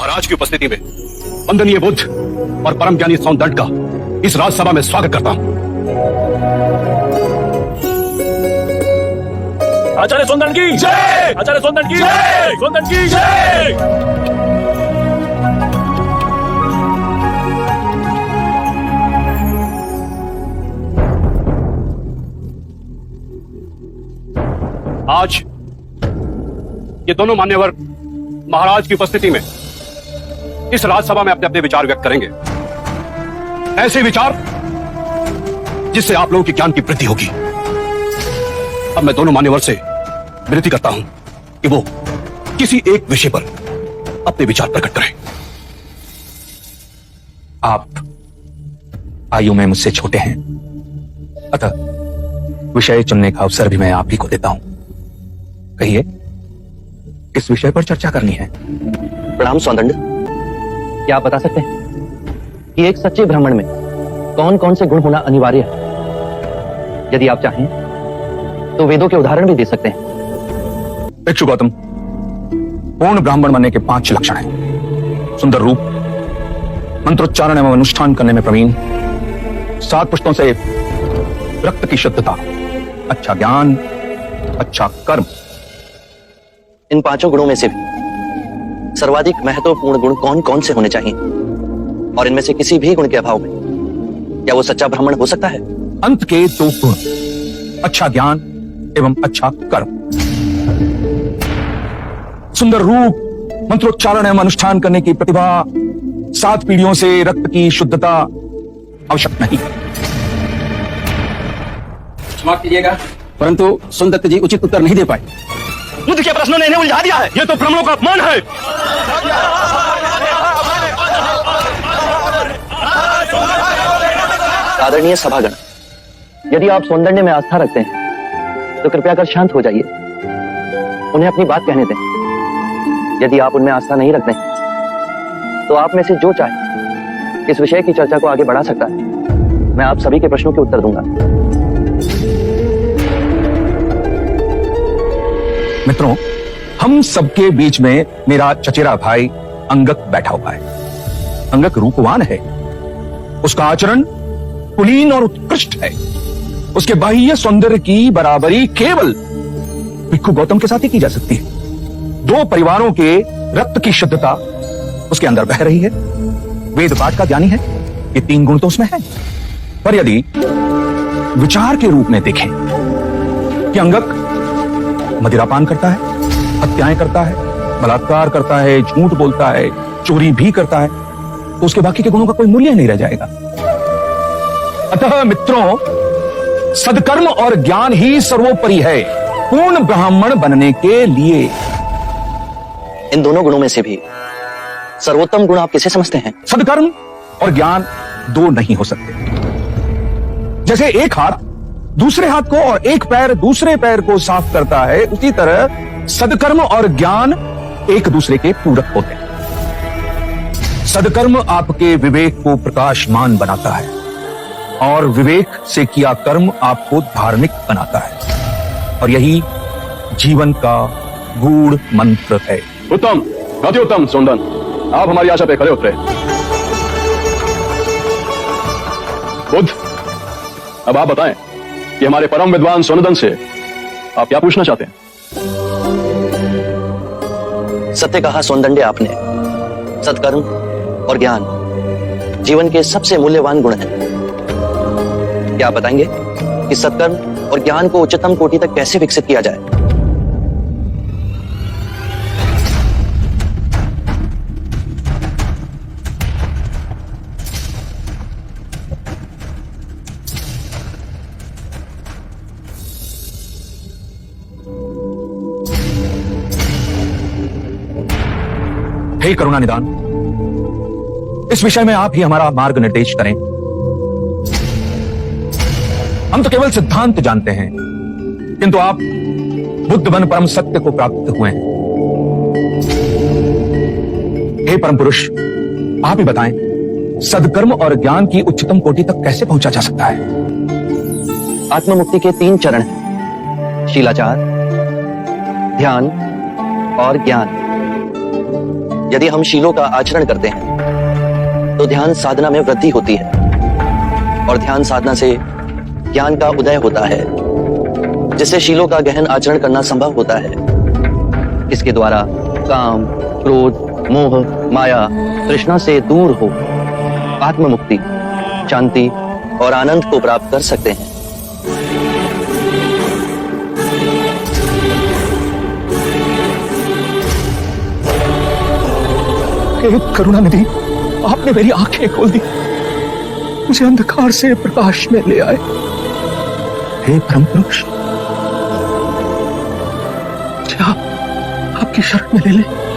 महाराज की उपस्थिति में वंदनीय बुद्ध और परम ज्ञानी सौंदर्य का इस राजसभा में स्वागत करता हूं। आचार्य सौंदर्य की जय! आचार्य सौंदर्य की जय! सौंदर्य की जय! आज ये दोनों मान्यवर महाराज की उपस्थिति में इस राजसभा में अपने अपने विचार व्यक्त करेंगे। ऐसे विचार जिससे आप लोगों के ज्ञान की वृद्धि होगी। अब मैं दोनों मान्यवर से विनती करता हूं कि वो किसी एक विषय पर अपने विचार प्रकट करें। आप आयु में मुझसे छोटे हैं, अतः विषय चुनने का अवसर भी मैं आप ही को देता हूं। कहिए, किस विषय पर चर्चा करनी है? प्रणाम सौंदर्य। क्या आप बता सकते हैं कि एक सच्चे ब्राह्मण में कौन कौन से गुण होना अनिवार्य है? यदि आप चाहें तो वेदों के उदाहरण भी दे सकते हैं। भिक्षु गौतम, पूर्ण ब्राह्मण बनने के 5 लक्षण हैं। सुंदर रूप, मंत्रोच्चारण एवं अनुष्ठान करने में प्रवीण, 7 पुष्टों से रक्त की शुद्धता, अच्छा ज्ञान, अच्छा कर्म। इन 5 गुणों में से भी सर्वाधिक महत्वपूर्ण गुण कौन कौन से होने चाहिए? और इनमें से किसी भी गुण के अभाव में क्या वो सच्चा ब्राह्मण हो सकता है? अंत के 2 गुण, अच्छा ज्ञान एवं अच्छा कर्म। सुंदर रूप, मंत्रोच्चारण एवं अनुष्ठान करने की प्रतिभा, 7 पीढ़ियों से रक्त की शुद्धता आवश्यक नहीं। क्षमा कीजिएगा, परंतु सुंदत्त जी उचित उत्तर नहीं दे पाए। बुद्ध के प्रश्नों ने इन्हें उलझा दिया है। ये तो ब्राह्मणों का अपमान है। आदरणीय सभागण, यदि आप सौंदर्य में आस्था रखते हैं तो कृपया कर शांत हो जाइए, उन्हें अपनी बात कहने दें। यदि आप उनमें आस्था नहीं रखते हैं तो आप में से जो चाहे इस विषय की चर्चा को आगे बढ़ा सकता है। मैं आप सभी के प्रश्नों के उत्तर दूंगा। मित्रों, हम सबके बीच में मेरा चचेरा भाई अंगक बैठा हुआ है। अंगक रूपवान है, उसका आचरण कुलीन और उत्कृष्ट है। उसके बाह्य सौंदर्य की बराबरी केवल भिक्षु गौतम के साथ ही की जा सकती है। 2 परिवारों के रक्त की शुद्धता उसके अंदर बह रही है। वेद पाठ का ज्ञानी है, ये 3 गुण तो उसमें है। पर यदि विचार के रूप में देखें कि अंगक मदिरापान करता है, हत्याएं करता है, बलात्कार करता है, झूठ बोलता है, चोरी भी करता है, तो उसके बाकी के गुणों का कोई मूल्य नहीं रह जाएगा। अतः मित्रों, सदकर्म और ज्ञान ही सर्वोपरि है पूर्ण ब्राह्मण बनने के लिए। इन दोनों गुणों में से भी सर्वोत्तम गुण आप किसे समझते हैं? सदकर्म और ज्ञान 2 नहीं हो सकते। जैसे एक हाथ दूसरे हाथ को और एक पैर दूसरे पैर को साफ करता है, उसी तरह सदकर्म और ज्ञान एक दूसरे के पूरक होते हैं। सदकर्म आपके विवेक को प्रकाशमान बनाता है और विवेक से किया कर्म आपको धार्मिक बनाता है, और यही जीवन का गूढ़ मंत्र है। उत्तम, अति उत्तम सौंदन, आप हमारी आशा पे खरे उतरे। बुद्ध, अब आप बताएं कि हमारे परम विद्वान सोनदन से आप क्या पूछना चाहते हैं? सत्य कहा सौंदर्य आपने। सत्कर्म और ज्ञान जीवन के सबसे मूल्यवान गुण हैं। क्या आप बताएंगे कि सत्कर्म और ज्ञान को उच्चतम कोटि तक कैसे विकसित किया जाए? हे करुणा निदान, इस विषय में आप ही हमारा मार्ग निर्देश करें। हम तो केवल सिद्धांत जानते हैं, किंतु आप बुद्ध बन परम सत्य को प्राप्त हुए हैं। हे परम पुरुष, आप ही बताएं, सदकर्म और ज्ञान की उच्चतम कोटि तक कैसे पहुंचा जा सकता है? आत्ममुक्ति के 3 चरण हैं: शीलाचार, ध्यान और ज्ञान। यदि हम शीलों का आचरण करते हैं तो ध्यान साधना में वृद्धि होती है और ध्यान साधना से ज्ञान का उदय होता है, जिससे शीलों का गहन आचरण करना संभव होता है। इसके द्वारा काम, क्रोध, मोह, माया, तृष्णा से दूर हो आत्म मुक्ति, शांति और आनंद को प्राप्त कर सकते हैं। हे करुणानिधि, आपने मेरी आंखें खोल दी, मुझे अंधकार से प्रकाश में ले आए। हे परम पुरुष, मुझे आपकी शरण में ले ले।